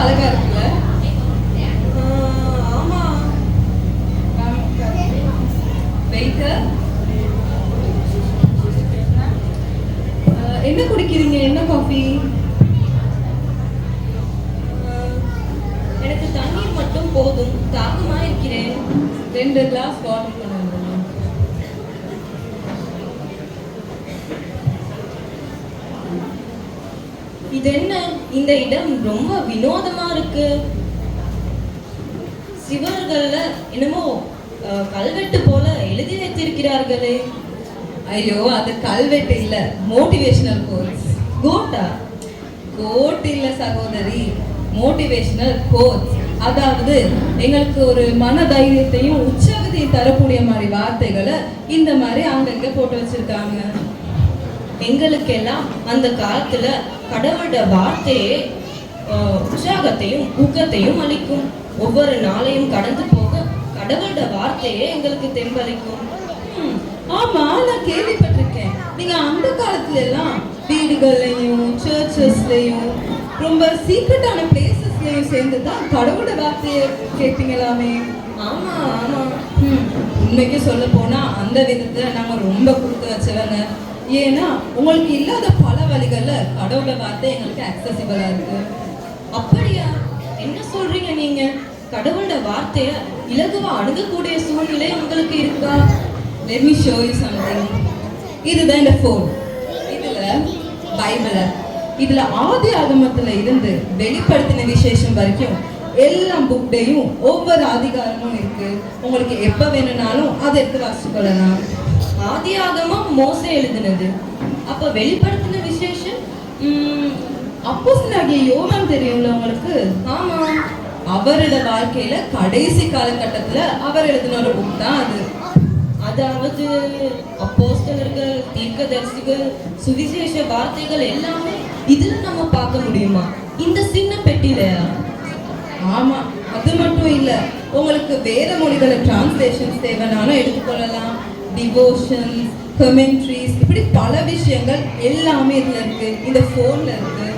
அழகா இருக்குல்ல? ஆமா. வெயிட்டர், என்ன குடிக்கிறீங்க? என்ன காஃபி? எனக்கு தண்ணீர் மட்டும் போதும், தாகமா இருக்கிறேன். 2 கிளாஸ் வாட்டர் கொண்டு வந்துருங்க. இது என்ன? இந்த இடம் ரொம்ப வினோதமா இருக்கு. சிவர்கள்ல என்னமோ கல்வெட்டு போல எழுதி வைத்திருக்கிறார்களே. ஐயோ, அது கல்வெட்டு இல்ல, மோட்டிவேஷனல் கோட்ஸ். கோட்டா? கோட் இல்ல சகோதரி, மோட்டிவேஷனல் கோட்ஸ். அதாவது எங்களுக்கு ஒரு மன தைரியத்தையும் உற்சாகத்தையும் தரக்கூடிய மாதிரி வார்த்தைகளை இந்த மாதிரி அங்கங்க போட்டு வச்சிருக்காங்க. எங்களுக்கெல்லாம் அந்த காலத்துல கடவுளோட வார்த்தையே உற்சாகத்தையும் ஊக்கத்தையும் அளிக்கும். ஒவ்வொரு நாளையும் கடந்து போக கடவுளோட வார்த்தையே எங்களுக்கு தெம்பளிக்கும். ஆமா, நான் கேள்விப்பட்டிருக்கேன். நீங்க அந்த காலத்துல எல்லாம் வீடுகள்லையும் சர்ச்சஸ்லயும் ரொம்ப சீக்ரெட்டான பிளேசஸ்லயும் சேர்ந்து தான் கடவுளோட வார்த்தையை கேட்பீங்களாமே. ஆமா ஆமா. உண்மைக்கு சொல்ல போனா அந்த விதத்துல நாங்க ரொம்ப கொடுத்து வச்சவங்க. ஏன்னா உங்களுக்கு இல்லாத பல வழிகள்ல கடவுளோட வார்த்தை எங்களுக்கு அக்சசிபிளா இருக்கு. அப்படியா? என்ன சொல்றீங்க நீங்க? கடவுளோட வார்த்தைய இலகுவா அணுகக்கூடிய சூழ்நிலை உங்களுக்கு இருக்கா? Let me show you something. இதுதான் இந்த ஃபோன். இதுல பைபிள, இதுல ஆதி ஆகமத்துல இருந்து வெளிப்படுத்தின விசேஷம் வரைக்கும் எல்லா புக்டையும் ஒவ்வொரு அதிகாரமும் இருக்கு. உங்களுக்கு எப்ப வேணும்னாலும் அதை எடுத்து வாசிச்சு கொள்ளலாம். ஆதி ஆகமம் மோசே எழுதினது. அப்ப வெளிப்படுத்தின விசேஷம் அப்போஸ்தலனாகிய யோவான் தெரியும்ல உங்களுக்கு? ஆமா. அவரோட வாழ்க்கையில கடைசி காலகட்டத்துல அவர் எழுதின ஒரு புக் தான் அது. அதாவது அப்போஸ்தலர்கள், தீர்க்கதரிசிகள், சுவிசேஷ வார்த்தைகள் எல்லாமே இதுல நம்ம பார்க்க முடியுமா? இந்த சின்ன பெட்டிலையா? ஆமா, அது மட்டும் இல்ல, உங்களுக்கு வேற மொழிகள டிரான்ஸ்லேஷன்ஸ் தேவைனாலும் எடுத்துக்கொள்ளலாம். டிவோஷன்ஸ், கமெண்ட்ரிஸ், இப்படி பல விஷயங்கள் எல்லாமே இதுல இருக்கு, இந்த போன்ல இருக்கு.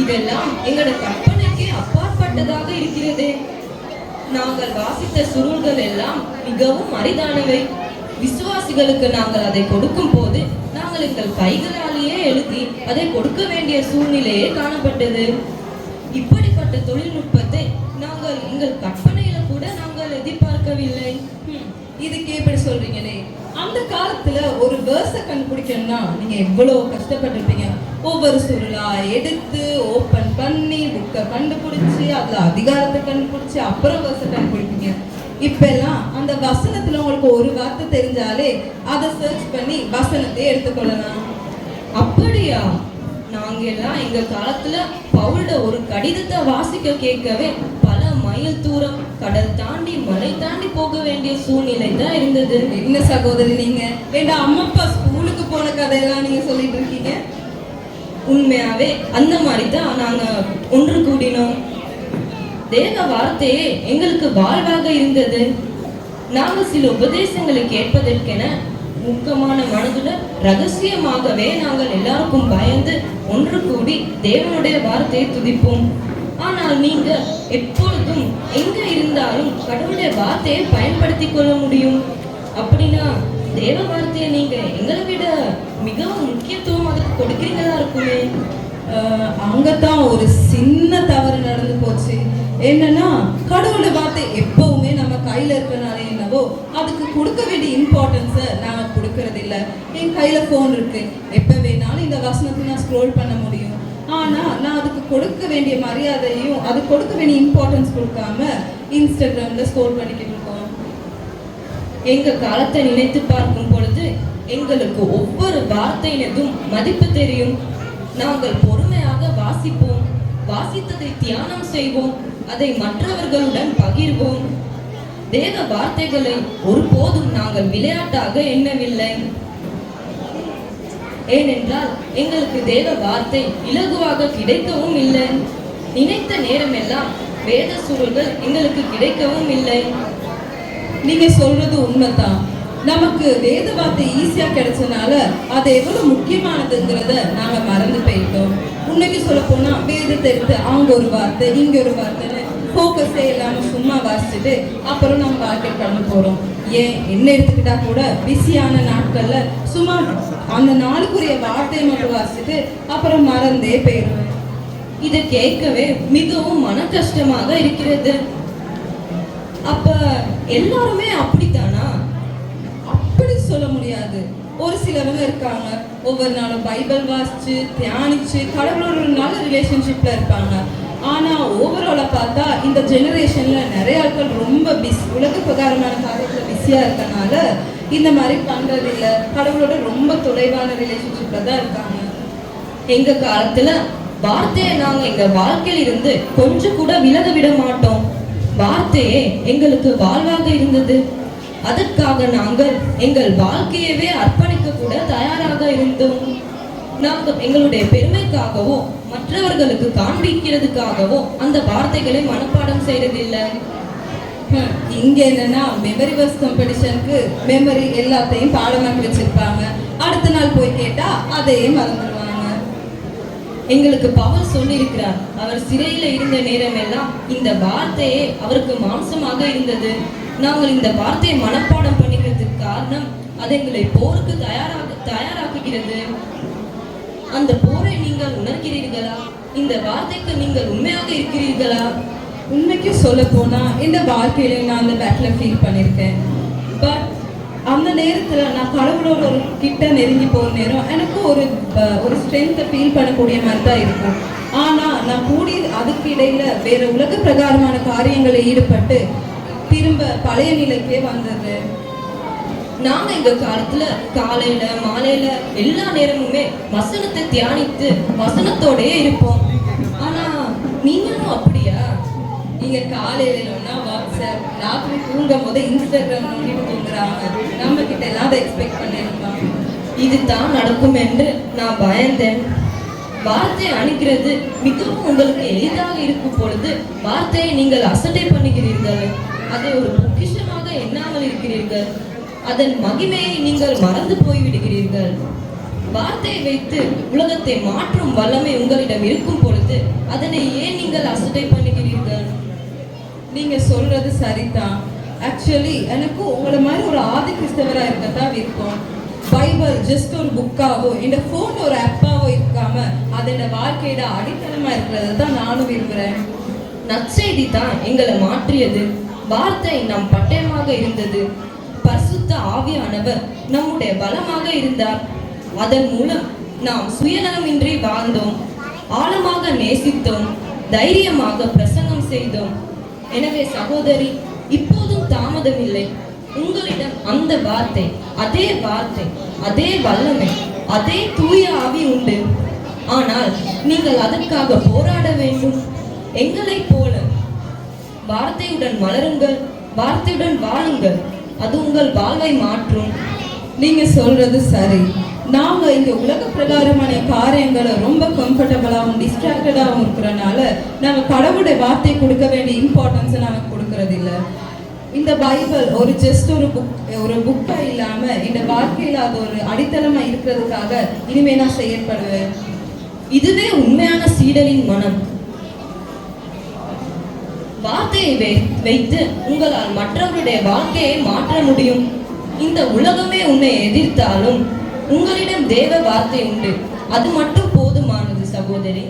இதெல்லாம் எங்களோட கற்பனைக்கு அப்பாற்பட்டதாக இருக்கிறதே. நாங்கள் வாசித்த சுருள்கள் எல்லாம் மிகவும் அரிதானவை. விசுவாசிகளுக்கு நாங்கள் அதை கொடுக்கும் போது நாங்கள் எங்கள் கைகளாலேயே எழுதி அதை கொடுக்க வேண்டிய சூழ்நிலையே காணப்பட்டது. இப்படிப்பட்ட தொழில்நுட்பத்தை நாங்கள் எங்கள் கற்பனையில கூட நாங்கள் எதிர்பார்க்கவில்லை. இதுக்கு எப்படி சொல்றீங்களே? அந்த காலத்துல ஒரு வேர்ஸை கண்டுபிடிக்கணும்னா நீங்க எவ்வளவு கஷ்டப்பட்டிருப்பீங்க. ஒவ்வொரு சுருளா எடுத்து ஓபன் பண்ணி புக்கை கண்டுபிடிச்சு அதுல அதிகாரத்தை கண்டுபிடிச்சு அப்புறம் வேர்ஸை கண்டுபிடிப்பீங்க. இப்ப எல்லாம் அந்த வசனத்துல உங்களுக்கு ஒரு வார்த்தை தெரிஞ்சாலே அதை சர்ச் பண்ணி வசனத்தை எடுத்துக்கொள்ளலாம். அப்படியா? நாங்க எல்லாம் எங்க காலத்துல பவுலோட ஒரு கடிதத்தை வாசிக்க கேட்கவே பல மைல் தூரம் கடல் தாண்டி மலை தாண்டி போக வேண்டிய சூழ்நிலை தான் இருந்தது. என்ன சகோதரி நீங்க? ஏண்டா அம்மா அப்பா ஸ்கூலுக்கு போன கதையெல்லாம் நீங்க சொல்லிட்டு இருக்கீங்க? உண்மையாவே அந்த மாதிரி தான் நாங்க ஒன்று கூடினோம். தேவ வார்த்தையே எங்களுக்கு வாழ்வாக இருந்தது. நாங்க சில உபதேசங்களை கேட்பதற்கென முக்கியமான மனதுடன் ரகசியமாகவே நாங்கள் எல்லாருக்கும் பயந்து ஒன்று கூடி தேவனுடைய வார்த்தையை துதிப்போம். ஆனால் நீங்க எப்பொழுதும் எங்க இருந்தாலும் கடவுளுடைய வார்த்தையை பயன்படுத்தி கொள்ள முடியும். அப்படின்னா தேவ வார்த்தையை நீங்க எங்களை விட மிகவும் முக்கியத்துவம் அதுக்கு கொடுக்கிறீங்களா இருக்குமே. அங்கதான் ஒரு சின்ன தவறு நடந்து போச்சு. என்னன்னா கடவுளோட வார்த்தை எப்பவுமே நம்ம கையில இருக்கனால என்னவோ அதுக்கு கொடுக்க வேண்டிய இம்பார்ட்டன்ஸை நாங்க கொடுக்கறது இல்லை. என் கையில போன் இருக்கு, எப்ப வேணாலும் இந்த வசனத்தை நான் ஸ்க்ரோல் பண்ண முடியும். ஆனா நான் அதுக்கு கொடுக்க வேண்டிய மரியாதையும் அது கொடுக்க வேண்டிய இம்பார்ட்டன்ஸ் கொடுக்காம இன்ஸ்டாகிராம்ல ஸ்க்ரோல் பண்ணிக்கிட்டு இருக்கோம். எங்க காலத்தை நினைத்து பார்க்கும் பொழுது எங்களுக்கு ஒவ்வொரு வார்த்தையினதும் மதிப்பு தெரியும். நாங்கள் பொறுமையாக வாசிப்போம், வாசித்ததை தியானம் செய்வோம், அதை மற்றவர்களுடன் பகிர்வோம். தேவ வார்த்தைகளை ஒருபோதும் நாங்கள் விளையாட்டாக எண்ணவில்லை. ஏனென்றால் எங்களுக்கு தேவ வார்த்தை இலகுவாக கிடைக்கவும் இல்லை. நினைத்த நேரமெல்லாம் வேத சுருள்கள் எங்களுக்கு கிடைக்கவும் இல்லை. நீங்க சொல்றது உண்மைதான். நமக்கு வேத வார்த்தை ஈஸியா கிடைச்சனால அது எவ்வளவு முக்கியமானதுங்கிறத நாங்க மறந்து போயிட்டோம். உன்னைக்கு சொல்ல போனா வேதத்தை எடுத்து அங்க ஒரு வார்த்தை இங்க ஒரு வார்த்தைன்னு ஃபோக்கஸே இல்லாம சும்மா வாசிச்சுட்டு அப்புறம் நம்ம வாழ்க்கை கடந்து போறோம். ஏன் என்ன எடுத்துக்கிட்டா கூட பிஸியான நாட்கள்ல சும்மா அந்த நாளுக்குரிய வார்த்தையை மட்டும் வாசிச்சுட்டு அப்புறம் மறந்தே போயிடுவேன். இதை கேட்கவே மிகவும் மன கஷ்டமாக இருக்கிறது. அப்ப எல்லாருமே அப்படித்தானா? அப்படி சொல்ல முடியாது. ஒரு சிலவங்க இருக்காங்க ஒவ்வொரு நாளும் பைபிள் வாசிச்சு தியானிச்சு கடவுளோட ஒரு நல்ல ரிலேஷன்ஷிப்ல இருப்பாங்க. ஆனா ஓவராலா பார்த்தா இந்த ஜெனரேஷன்ல நிறைய ஆட்கள் ரொம்ப உலக பிரகாரமான காரியத்துல பிஸியா இருக்கனால இந்த மாதிரி பண்றது இல்ல. கடவுளோட ரொம்ப தொலைவான ரிலேஷன்ஷிப்ல தான் இருக்காங்க. எங்க காலத்துல வார்த்தையை நாங்க எங்க வாழ்க்கையில இருந்து கொஞ்சம் கூட விலக விட மாட்டோம். வார்த்தையே எங்களுக்கு வாழ்வாக இருந்தது. அதற்காக நாங்கள் எங்கள் வாழ்க்கையவே அர்ப்பணிக்க கூட தயாராக இருந்தோம். நாங்கள் எங்களுடைய பெருமைக்காகவோ மற்றவர்களுக்கு காண்பிக்கிறதுக்காகவோ அந்த வார்த்தைகளை மனப்பாடம் செய்யறதில்லை. இங்க என்னன்னா மெமரி வர்ஸ் காம்படிஷனுக்கு மெமரி எல்லாத்தையும் பாடமாக்கி வச்சிருப்பாங்க. அடுத்த நாள் போய் கேட்டா அதையே மறந்துடுவாங்க. எங்களுக்கு பவுல் சொல்லியிருக்கிறார், அவர் சிறையில இருந்த நேரம் எல்லாம் இந்த வார்த்தையே அவருக்கு மாம்சமாக இருந்தது. நாங்கள் இந்த வார்த்தையை மனப்பாடம் பண்ணிக்கிறதுக்கு காரணம் அது எங்களை போருக்கு தயாராக்குகிறது. அந்த போரை நீங்கள் உணர்கிறீர்களா? இந்த வார்த்தைக்கு நீங்கள் உண்மையாக இருக்கிறீர்களா? உண்மைக்கு சொல்ல போனா இந்த வாழ்க்கையில நான் அந்த பேட்ல ஃபீல் பண்ணியிருக்கேன். பட் அந்த நேரத்துல நான் கடவுளோட ஒரு கிட்ட நெருங்கி போகிற நேரம் எனக்கு ஒரு ஸ்ட்ரென்த்தை ஃபீல் பண்ணக்கூடிய மாதிரி தான் இருக்கும். ஆனா நான் கூடி அதுக்கு இடையில வேற உலக பிரகாரமான காரியங்களை ஈடுபட்டு திரும்ப பழைய நிலைக்கே வந்தது. நாங்க எங்க காலத்துல காலையில மாலையில எல்லா நேரமுமே வசனத்தை தியானித்து வசனத்தோடயே இருப்போம். ஆனா நீங்களும் அப்படியா? நீங்க காலையிலன்னா வாட்ஸ்அப், ராத்திரி தூங்கும் போது இன்ஸ்டாகிராம் நோண்டிட்டு தூங்குறாங்க. நம்ம கிட்ட எல்லாம் அதை எக்ஸ்பெக்ட் பண்ணிருப்பாங்க. இதுதான் நடக்கும் என்று நான் பயந்தேன். வார்த்தையை அணிக்கிறது மிகவும் உங்களுக்கு எளிதாக இருக்கும் பொழுது வார்த்தையை நீங்கள் அசட்டை பண்ணுகிறீர்கள். அதை ஒரு பொக்கிஷமாக எண்ணாமல் இருக்கிறீர்கள். அதன் மகிமையை நீங்கள் மறந்து போய்விடுகிறீர்கள். வார்த்தையை வைத்து உலகத்தை மாற்றும் வல்லமை உங்களிடம் இருக்கும் பொழுது அதனை ஏன் நீங்கள் அசட்டை பண்ணுகிறீர்கள்? நீங்க சொல்றது சரிதான். ஆக்சுவலி எனக்கு உங்களை மாதிரி ஒரு ஆதி கிறிஸ்தவரா இருக்கத்தான் விருப்பம். பைபிள் ஜஸ்ட் ஒரு புக்காவோ இந்த ஃபோன் ஒரு ஆப்பாவோ இருக்காம அதோட வாழ்க்கையோட அடித்தளமா இருக்கிறது தான் நானும் விரும்புறேன். நற்செய்தி தான் எங்களை மாற்றியது. வார்த்தை நம் பட்டயமாக இருந்தது. பரிசுத்த ஆவியானவர் நம்முடைய பலமாக இருந்தார். அதன் மூலம் நாம் சுயநலமின்றி வாழ்ந்தோம், ஆழமாக நேசித்தோம், தைரியமாக பிரசங்கம் செய்தோம். எனவே சகோதரி, இப்போதும் தாமதமில்லை. உங்களிடம் அந்த வார்த்தை, அதே வல்லமை, அதே தூய ஆவி உண்டு. ஆனால் நீங்கள் அதற்காக போராட வேண்டும். எங்களைப் போல வார்த்தையுடன் மலருங்கள், வார்த்தையுடன் வாழுங்கள். அது உங்கள் வாழ்வை மாற்றும். நீங்க சொல்றது சரி. நாங்க இங்க உலக பிரகாரமான காரியங்களை ரொம்ப கம்ஃபர்டபுளாகவும் டிஸ்ட்ராக்டடாகவும் இருக்கிறனால நாங்க கடவுளுடைய வார்த்தை கொடுக்க வேண்டிய இம்பார்ட்டன்ஸை நாங்க கொடுக்கறது இல்லை. இந்த பைபிள் ஒரு ஜஸ்ட் ஒரு புக்கா இல்லாம இந்த வாழ்க்கையில அது ஒரு அடித்தளமா இருக்கிறதுக்காக இனிமே நான் செயற்படுவேன். இதுவே உண்மையான சீடரின் மனம். வார்த்தையை வைத்து உங்களால் மற்றவருடைய வாழ்க்கையை மாற்ற முடியும். இந்த உலகமே உன்னை எதிர்த்தாலும் உங்களிடம் தேவ வார்த்தை உண்டு. அது மட்டும் போதுமானது சகோதரி.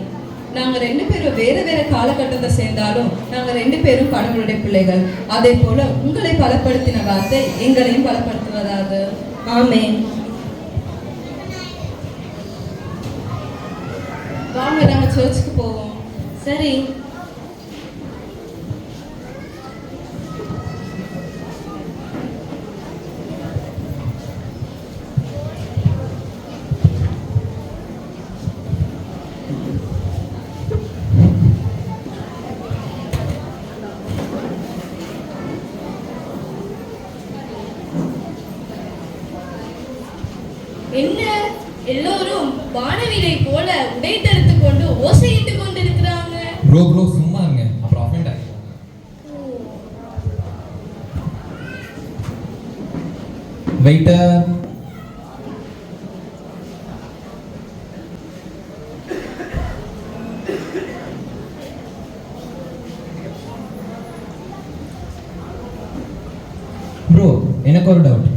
நாங்க 2 பேரும் வேற வேற காலகட்டத்தை சேர்ந்தாலும் நாங்க 2 பேரும் கடவுளுடைய பிள்ளைகள். அதே போல உங்களை பலப்படுத்தின வார்த்தை எங்களையும் பலப்படுத்துவதாக. ஆமென். வாங்க நாங்க சர்ச்சுக்கு போவோம். சரி. என்ன எல்லோரும் வானவீரை போல உடை தடுத்து கொண்டு ஓசையிட்டு கொண்டிருக்கிறாங்க? ப்ரோ சும்மா இருங்க, அப்புறம் அஃபெண்ட் ஆகிடும். வெயிட்டர், எனக்கு ஒரு டவுட்.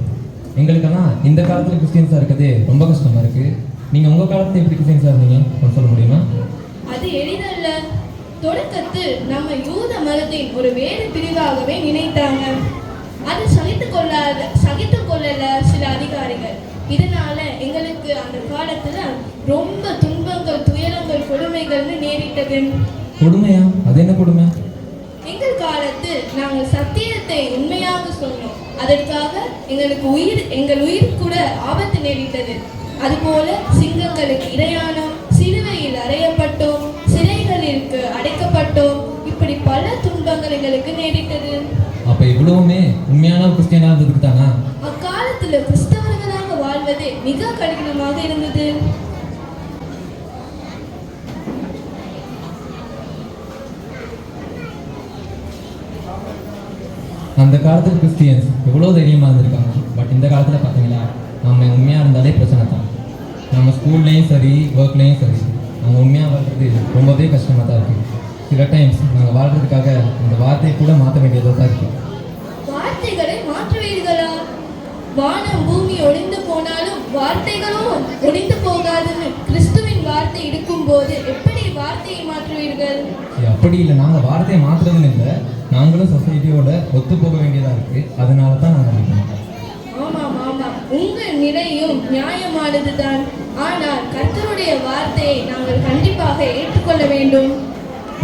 எங்களுக்கெல்லாம் இந்த காலத்தில் கிறிஸ்டியன்ஸாக இருக்கிறதே ரொம்ப கஷ்டமாக இருக்குது. நீங்கள் உங்கள் காலத்தில் எப்படி கிறிஸ்டியன்ஸாக இருந்தீங்க கொஞ்சம் சொல்ல முடியுமா? அது எளிதல்ல. தொடக்கத்தில் நம்ம யூத மதத்தின் ஒரு வேறு பிரிவாகவே நினைத்தாங்க. அதை சகித்து கொள்ளல சில அதிகாரிகள். இதனால எங்களுக்கு அந்த காலத்துல ரொம்ப துன்பங்கள், துயரங்கள், கொடுமைகள்னு நேரிட்டது. கொடுமையா? அது என்ன கொடுமை? எங்கள் காலத்தில் நாங்கள் சத்தியத்தை உண்மையாக சொன்னோம். அதற்காக எங்கள் உயிர் கூட ஆபத்து நேரிட்டது. அதுபோல சிங்கங்களுக்கு இரையானோம், சிலுவையில் அறையப்பட்டோம், சிறைகளிற்கு அடைக்கப்பட்டோம். இப்படி பல துன்பங்கள் எங்களுக்கு நேரிட்டது. அப்ப இவ்வளவுமே உண்மையான கிறிஸ்டியனா இருந்ததுக்கு தானா? அக்காலத்துல கிறிஸ்தவர்களாக வாழ்வது மிக கடினமாக இருந்தது. அந்த காலத்தில் கிறிஸ்டியன்ஸ் எவ்வளோ தைரியமாக இருந்திருக்காங்க. பட் இந்த காலத்தில் பார்த்தீங்களா, நம்ம உண்மையாக இருந்தாலே பிரச்சனை தான். நம்ம ஸ்கூல்லேயும் சரி, ஒர்க்லேயும் சரி, நம்ம உண்மையாக வாழ்றது ரொம்பவே கஷ்டமாக தான் இருக்குது. சில டைம்ஸ் நாங்கள் வாழ்கிறதுக்காக இந்த வார்த்தையை கூட மாற்ற வேண்டியதாக தான் இருக்குது. வார்த்தைகளை மாற்றுவீர்களா? வானம் பூமி ஒளிந்து போனாலும் வார்த்தைகளும் ஒளிந்து போகாதுன்னு கிறிஸ்துவின் வார்த்தை இருக்கும் போது எப்படி வார்த்தையை மாற்றுவீர்கள்? அப்படி இல்லை, நாங்கள் வார்த்தையை மாற்றுறதுன்னு இல்லை, நாங்களும் சொசைட்டியோட ஒத்து போக வேண்டியதாக இருக்குது. அதனால தான் நாங்கள் நினைக்கிறோம். ஆமாம் ஆமாம், உங்கள் நிலையும் நியாயமானது தான். ஆனால் கர்த்தருடைய வார்த்தையை நாங்கள் கண்டிப்பாக ஏற்றுக்கொள்ள வேண்டும்.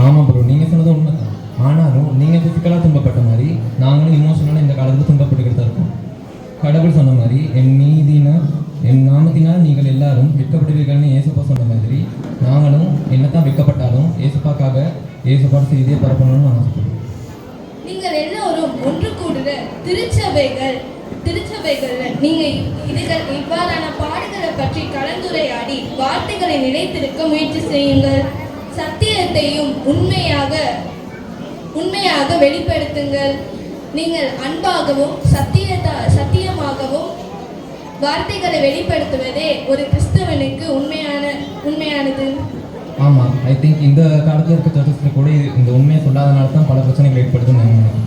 ஆமாம் ப்ரோ, நீங்கள் சொன்னது உண்மை தான். ஆனாலும் நீங்கள் ஃபிசிக்கலாக துன்பப்பட்ட மாதிரி நாங்களும் இமோஷனலாக இந்த காலத்தில் துன்பப்பட்டுக்கிட்டு தான் இருக்கோம். கடவுள் சொன்ன மாதிரி என் நாமத்தினால் நீங்கள் எல்லாரும் வெட்கப்படுவீர்கள்னு ஏசப்பா சொன்ன மாதிரி நாங்களும் என்னத்தான் வெட்கப்பட்டாலும் ஏசப்பாக்காக ஏசப்பாடு செய்தியை பரப்பணும்னு நான் ஆசைப்படுறேன். நீங்கள் எல்லோரும் ஒன்று கூடுற திருச்சபைகள்ல நீங்க இவ்வாறான பாடுகளை பற்றி கலந்துரையாடி வார்த்தைகளை நிலைத்திருக்க முயற்சி செய்யுங்கள். சத்தியத்தையும் உண்மையாக வெளிப்படுத்துங்கள். நீங்கள் அன்பாகவும் சத்தியமாகவும் வார்த்தைகளை வெளிப்படுத்துவதே ஒரு கிறிஸ்தவனுக்கு உண்மையானது. ஆமாம், ஐ திங்க் இந்த காலத்தில் இருக்க சர்ச்சஸில் கூட இந்த உண்மையை சொல்லாதனால தான் பல பிரச்சனைகள் ஏற்படுதுன்னு நான் நினைக்கிறேன்.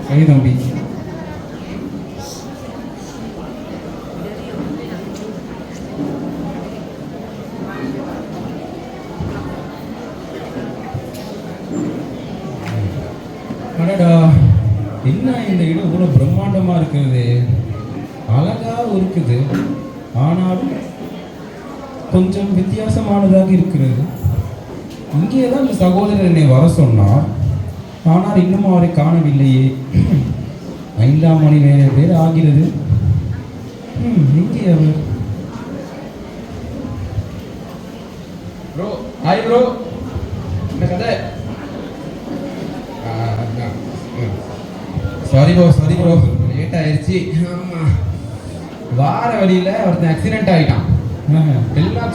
சரி தம்பி. அடடா, என்ன இந்த இடம் இவ்வளோ பிரம்மாண்டமாக இருக்கிறது, அழகாக இருக்குது. ஆனாலும் கொஞ்சம் வித்தியாசமானதாக இருக்கிறது. இங்கே தான் இந்த சகோதரர் என்னை வர சொன்னார். ஆனால் இன்னும் அவரை காணவில்லையே. 5ஆம் மணி வேறு ஆகிறது. எங்கே அவர்? Bro, hi bro. என்ன கதை? சாரி ப்ரோ, லேட் ஆயிடுச்சு. ஆமாம், வார வழியில் ஒருத்தன் ஆக்சிடென்ட் ஆகிட்டான். எல்லாம்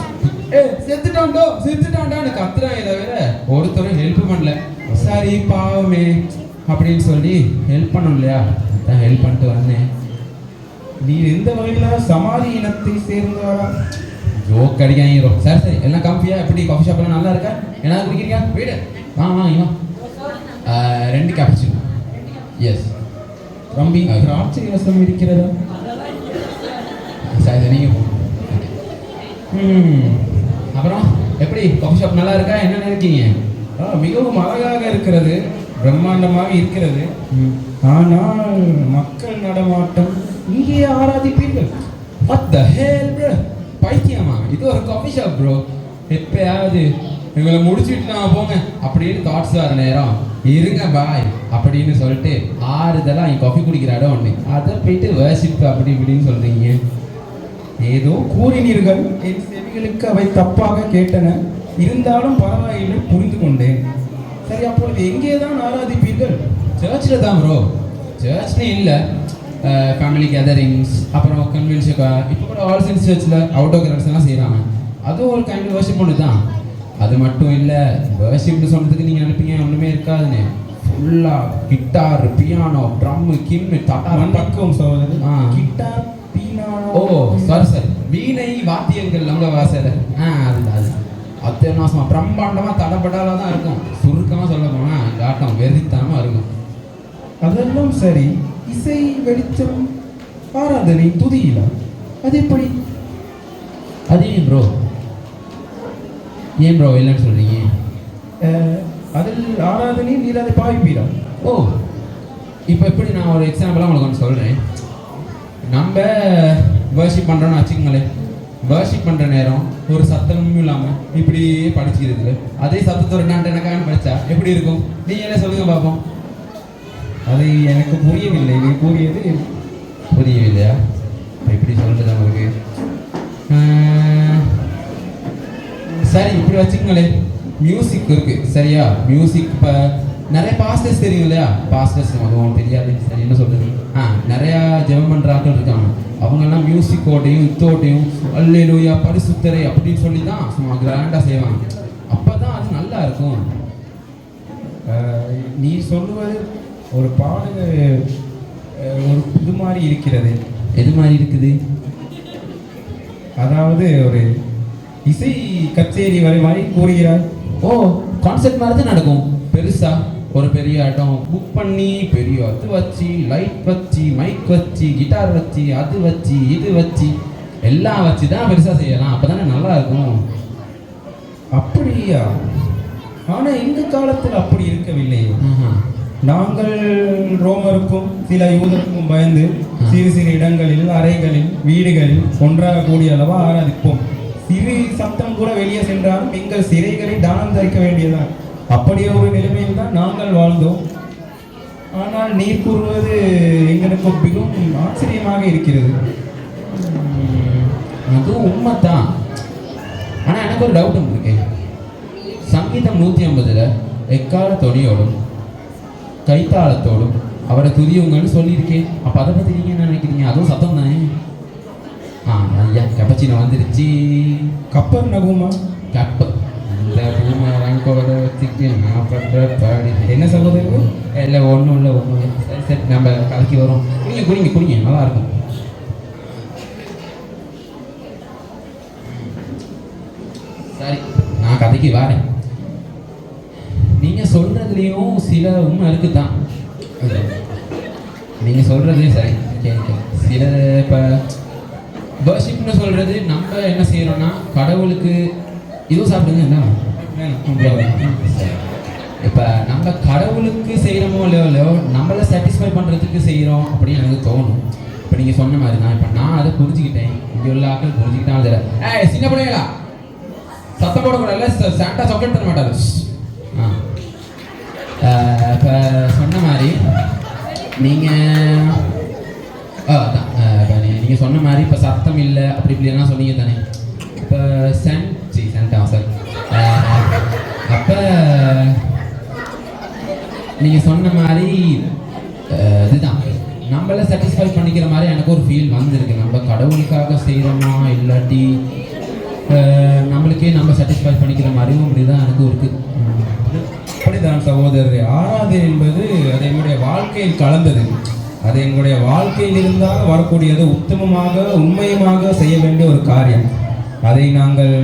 செத்துட்டான்டான்னு கத்துறாங்க தவிர ஒருத்தரும் ஹெல்ப் பண்ணல. சரி பாவமே அப்படின்னு சொல்லி ஹெல்ப் பண்ணணும் இல்லையா, அதான் ஹெல்ப் பண்ணிட்டு வந்தேன். நீ எந்த வகையில் சமாதி இனத்தை சேர்ந்தவரா? ஜோக் அடிக்காங்க. சரி எல்லாம் கம்ஃபியா? எப்படி காஃபி ஷாப்லாம் நல்லா இருக்கா? என்ன குடிக்கிறீங்க? வீடு வாங்க 2 கேப்சினோ. எஸ் தம்பி, திராட்சை ரசம் இருக்கிறதா? சரி நீங்கள் போகணும். அப்புறம் எப்படி காஃபி ஷாப் நல்லா இருக்கா? என்ன நினைக்கீங்க? மிகவும் அழகாக இருக்கிறது, பிரம்மாண்டமாக இருக்கிறது. ஆனால் மக்கள் நடமாட்டம். இங்கே ஆராதிப்பீர்கள்? What the hell bro? பைத்தியமா? இது ஒரு காஃபி ஷாப் ப்ரோ. எப்பயாவது இவங்களை முடிச்சுட்டு நான் போங்க அப்படின்னு தாட்ஸ் வர நேரம் இருங்க பாய் அப்படின்னு சொல்லிட்டு ஆறுதெல்லாம் இங்கே காஃபி குடிக்கிற இடம் ஒன்று, அதை போயிட்டு வர்ஷிப் அப்படி இப்படின்னு சொல்கிறீங்க. ஏதோ கூறினீர்கள், என் செவிகளுக்கு அவை தப்பாக கேட்டன. இருந்தாலும் பரவாயில்லை, புரிந்து கொண்டேன். சரி, அப்பொழுது எங்கே தான் ஆராதிப்பீர்கள்? சர்ச்சில் தான் ப்ரோ. சர்ச்னு இல்லை, ஃபேமிலி கேதரிங்ஸ், அப்புறம் கன்வென்ஷன், இப்போ கூட ஆல் சயின்ஸ் சர்ச்சில் அவுட்டோர் கிராஃப்ட்ஸ் எல்லாம் செய்கிறாங்க. அதுவும் ஒரு கைண்ட் வர்ஷிப் ஒன்று தான். அது மட்டும் இல்லை, வர்ஷிப்னு சொன்னதுக்கு நீங்கள் நினைப்பீங்க ஒன்றுமே இருக்காதுன்னு. ஃபுல்லாக கிட்டார், பியானோ, ட்ரம்மு, கிம்மு, பக்கம் சகோதரர். ஆ. Guitar, piano. Oh sorry, veena வாத்தியங்கள் அவங்க வாசல அது அத்தியாவசமாக பிரம்மாண்டமாக தடப்பட்டால தான் இருக்கும். சுருக்கமாக சொல்ல போனால் அந்த ஆட்டம் வெறித்தனமாக இருக்கும். அதெல்லாம் சரி, இசை, வெளிச்சம், ஆராதனை, துதியிலா, அது எப்படி? அது ஏன் ப்ரோ இல்லைன்னு சொல்கிறீங்க? அதில் ஆராதனை நீர் அதை பாவிப்பீரா? ஓ, இப்போ எப்படி நான் ஒரு எக்ஸாம்பிளாக உங்களுக்கு ஒன்று சொல்கிறேன். நம்ம வர்ஷிப் பண்ணுறோன்னு வச்சுக்கோங்களேன். வர்ஷிப் பண்ணுற நேரம் ஒரு சத்தமும் இல்லாமல் இப்படியே படிச்சுக்கிறது, அதே சத்தத்தோட நண்டனக்கான்னு படித்தா எப்படி இருக்கும்? நீங்களே சொல்லுங்க பார்ப்போம். அது எனக்கு புரியவில்லை. நீ கூறியது புரியவில்லையா? இப்படி சொல்கிறது உங்களுக்கு சரி, இப்படி வச்சுக்கோங்களேன். மியூசிக் இருக்குது சரியா? மியூசிக் இப்போ நிறைய பாஸ்டர்ஸ் தெரியும் இல்லையா? பாஸ்டர்ஸ் அதுவும் தெரியாது. சரி, என்ன சொல்கிறது, நிறையா ஜெபம் பண்ணுற ஆட்கள் இருக்காங்க. அவங்கெல்லாம் மியூசிக்கோடையும் இத்தோட்டையும் அல்லேலூயா பரிசுத்தரை அப்படின்னு சொல்லி தான் சும்மா கிராண்டாக செய்வாங்க. அப்போ தான் அது நல்லா இருக்கும். நீ சொல்லுவது ஒரு பாடல் ஒரு இது மாதிரி இருக்கிறது. எது மாதிரி இருக்குது? அதாவது ஒரு இசை கச்சேரி வரை மாதிரி கூறுகிறார். ஓ, கான்செர்ட் மாதிரி தான் நடக்கும். பெருசா ஒரு பெரிய ஆட்டம் புக் பண்ணி பெரிய அது வச்சு, லைட் வச்சு, மைக் வச்சு, கிட்டார் வச்சு, அது வச்சு, இது வச்சு, எல்லாம் வச்சு தான் பெருசாக செய்யலாம். அப்போ தானே நல்லா இருக்கும். அப்படியா? ஆனால் இந்த காலத்தில் அப்படி இருக்கவில்லை. நாங்கள் ரோமருக்கும் சில யூதருக்கும் பயந்து சிறு சிறு இடங்களில், அறைகளில், வீடுகளில் ஒன்றாக கூடிய அளவா ஆராதிப்போம். சிறு சத்தம் கூட வெளியே சென்றாலும் எங்கள் சிறைகளை தானம் தரிக்க வேண்டியதான். அப்படியே ஒரு நிலைமையில் தான் நாங்கள் வாழ்ந்தோம். ஆனால் நீர் கூறுவது எங்களுக்கு மிகவும் ஆச்சரியமாக இருக்கிறது. அதுவும் உண்மைத்தான். ஆனால் எனக்கு ஒரு டவுட் இருக்கு. சங்கீதம் 150 எக்கால தொனியோடும் கைத்தாளத்தோடும் அவரை துதியுங்கன்னு சொல்லியிருக்கேன். அப்போ அதை பற்றி நீங்கள் என்ன நினைக்கிறீங்க? அதுவும் சத்தம் தானே? ஐயா கெப்பச்சின வந்துருச்சு. கப்பர் நகுமா கப்ப இந்த ரங்கோட வச்சுட்டு நான் பண்ணுற பாடி என்ன சகோதரர்கள்? இல்லை ஒன்றும் இல்லை. சரி சரி, நம்ம கலக்கி வரோம். குடிங்க நல்லா இருக்கும். சரி, நான் கதைக்கு வரேன். நீங்கள் சொல்கிறதுலேயும் சில உண்மை இருக்குது தான். நீங்கள் சொல்கிறதுலேயும் சரி கேட்க சில இப்போ வர்ஷிப்னு சொல்கிறது நம்ம என்ன செய்கிறோன்னா கடவுளுக்கு இதுவும் சாப்பிடுங்க என்ன இப்போ நம்ம கடவுளுக்கு செய்கிறோமோ இல்லையோ நம்மளை சாட்டிஸ்ஃபை பண்ணுறதுக்கு செய்கிறோம் அப்படின்னு எனக்கு தோணும். இப்போ நீங்கள் சொன்ன மாதிரி தான். இப்போ நான் அதை புரிஞ்சுக்கிட்டேன். இங்கே உள்ள ஆக்கள் புரிஞ்சுக்கிட்டாலும் தெரியல. சின்ன பிள்ளைங்களா சத்தம் போடக்கூடாது, சாண்டா சாக்லேட் தர மாட்டாரு. இப்போ சொன்ன மாதிரி நீங்கள் நீங்கள் சொன்ன மாதிரி இப்போ சத்தம் இல்லை அப்படி இப்படிலாம் சொன்னீங்க தானே. இப்போ சென்டா சார் அப்போ நீங்கள் சொன்ன மாதிரி இதுதான் நம்மளை சாட்டிஸ்ஃபை பண்ணிக்கிற மாதிரி எனக்கு ஒரு ஃபீல் வந்திருக்கு. நம்ம கடவுளுக்காக செய்கிறோமா இல்லாட்டி நம்மளுக்கே நம்ம சாட்டிஸ்ஃபை பண்ணிக்கிற மாதிரியும் அப்படிதான் எனக்கு இருக்குது. அப்படிதான் சகோதரர். ஆராதனை என்பது அது என்னுடைய வாழ்க்கையில் கலந்தது. அது எங்களுடைய வாழ்க்கையில் இருந்தால் வரக்கூடியது உத்தமமாக உண்மையுமாக செய்ய வேண்டிய ஒரு காரியம். அதை நாங்கள்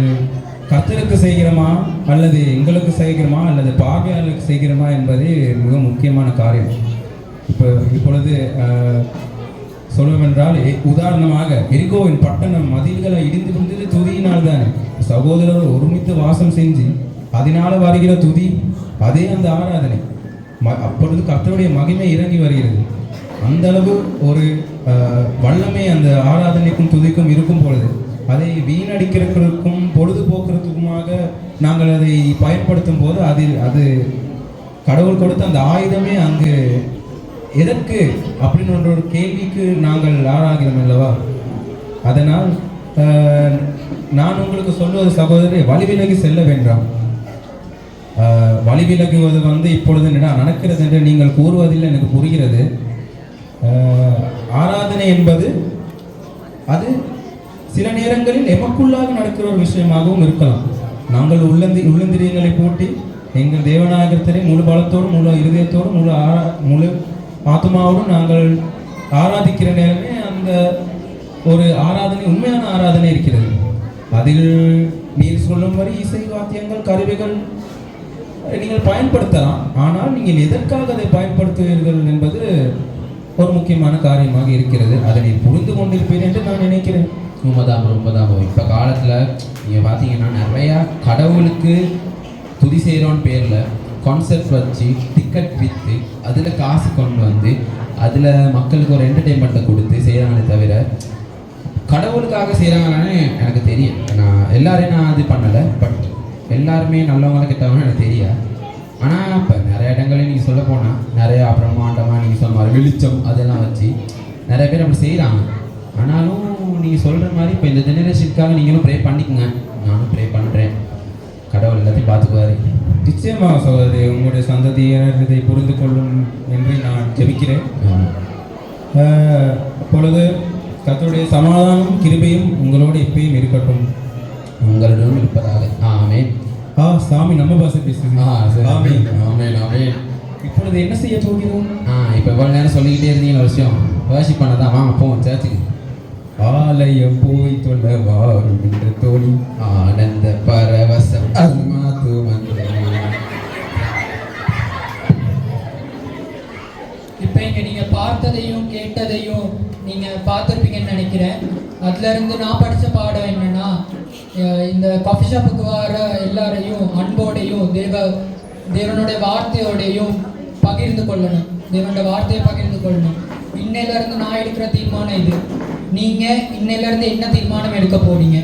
கர்த்தருக்கு செய்கிறோமா அல்லது எங்களுக்கு செய்கிறோமா அல்லது பார்வையாளருக்கு செய்கிறோமா என்பது மிக முக்கியமான காரியம். இப்பொழுது சொல்லுவென்றால் உதாரணமாக எரிகோவின் பட்டணம் மதில்களை இடிந்து கொண்டது துதியினால் தானே. சகோதரர் ஒருமித்து வாசம் செஞ்சு அதனால வருகிற துதி அதே அந்த ஆராதனை. அப்பொழுது கர்த்தருடைய மகிமை இறங்கி வருகிறது. அந்த அளவு ஒரு வல்லமை அந்த ஆராதனைக்கும் துதிக்கும் இருக்கும் பொழுது அதை வீணடிக்கிறதுக்கும் பொழுதுபோக்குறதுக்குமாக நாங்கள் அதை பயன்படுத்தும் போது அது கடவுள் கொடுத்த அந்த ஆயுதமே அங்கு எதற்கு அப்படின்னு ஒரு கேள்விக்கு நாங்கள் ஆளாகிறோம் அல்லவா. அதனால் நான் உங்களுக்கு சொல்வது சகோதரி, வழிவிலகி செல்ல வேண்டாம். வழிவிலகுவது இப்பொழுது நடக்கிறது என்று நீங்கள் கூறுவதில் எனக்கு புரிகிறது. ஆராதனை என்பது அது சில நேரங்களில் எமக்குள்ளாக நடக்கிற ஒரு விஷயமாகவும் இருக்கலாம். நாங்கள் உள்ளந்திரியங்களை பூட்டி எங்கள் தேவநாயகத்தினை முழு பலத்தோடும் முழு இருதயத்தோடும் முழு ஆத்மாவோடும் நாங்கள் ஆராதிக்கிற நேரமே அந்த ஒரு ஆராதனை, உண்மையான ஆராதனை இருக்கிறது. அதில் நீர் சொல்லும்படி இசை வாத்தியங்கள் கருவிகள் நீங்கள் பயன்படுத்தலாம். ஆனால் நீங்கள் எதற்காக அதை பயன்படுத்துவீர்கள் என்பது ஒரு முக்கியமான காரியமாக இருக்கிறது. அதை நீ புரிந்து கொண்டிருப்பீர்கள் என்று நான் நினைக்கிறேன். உண்மைதான். இப்போ காலத்தில் நீங்கள் பார்த்தீங்கன்னா நிறையா கடவுளுக்கு துதி செய்கிறோன்னு பேரில் கான்செப்ட் வச்சு டிக்கெட் விற்று அதில் காசு கொண்டு வந்து அதில் மக்களுக்கு ஒரு என்டர்டெயின்மெண்ட்டை கொடுத்து செய்கிறாங்களே தவிர கடவுளுக்காக செய்கிறாங்கன்னு எனக்கு தெரியும். எல்லாரையும் நான் அது பண்ணலை, பட் எல்லாருமே நல்லவங்களை கெட்டவங்க எனக்கு தெரியாது. ஆனால் இப்போ நிறைய இடங்களில் நீங்கள் சொல்ல போனால் நிறையா பிரம்மாண்டமாக நீங்கள் சொன்ன மாதிரி வெளிச்சம் அதெல்லாம் வச்சு நிறைய பேர் அப்படி செய்கிறாங்க. ஆனாலும் நீங்கள் சொல்கிற மாதிரி இப்போ இந்த ஜெனரேஷனுக்காக நீங்களும் ப்ரே பண்ணிக்கோங்க, நானும் ப்ரே பண்ணுறேன். கடவுள் எல்லாத்தையும் பார்த்துக்குவாரு. நிச்சயமாக சகோதரி, உங்களுடைய சந்ததியினர் இதை புரிந்து கொள்ளும் என்று நான் ஜெபிக்கிறேன். அப்பொழுது கர்த்தருடைய சமாதானம் கிருபையும் உங்களோடு எப்பயும் இருக்கட்டும். உங்களிடம் இருப்பதாக. ஆமென். சாமி நம்ம பாசை பேசுது. ஆமென். இப்பொழுது என்ன செய்ய போகிறோம்? இப்போ எவ்வளோ நேரம் சொல்லிக்கிட்டே இருந்தீங்க ஒரு விஷயம் வர்ஷிப் பண்ணதான். வாங்க போவோம் சர்ச்சுக்கு. ஆலயம் போய் தொல்ல வாரும் என்ற தோழி ஆனந்த பரவசம் அருமாத்து வந்து. இப்போ இங்கே நீங்கள் பார்த்ததையும் கேட்டதையும் நீங்கள் பார்த்துருப்பீங்கன்னு நினைக்கிறேன். அதுலேருந்து நான் படித்த பாடம் என்னென்னா, இந்த காஃபி ஷாப்புக்கு வர எல்லாரையும் அன்போடையும் தேவனுடைய வார்த்தையோடையும் பகிர்ந்து கொள்ளணும். தேவனுடைய வார்த்தையை பகிர்ந்து கொள்ளணும். இன்னையிலேருந்து நான் எடுக்கிற தீர்மானம் இது. நீங்கள் இன்னையிலேருந்து என்ன தீர்மானம் எடுக்க போறீங்க?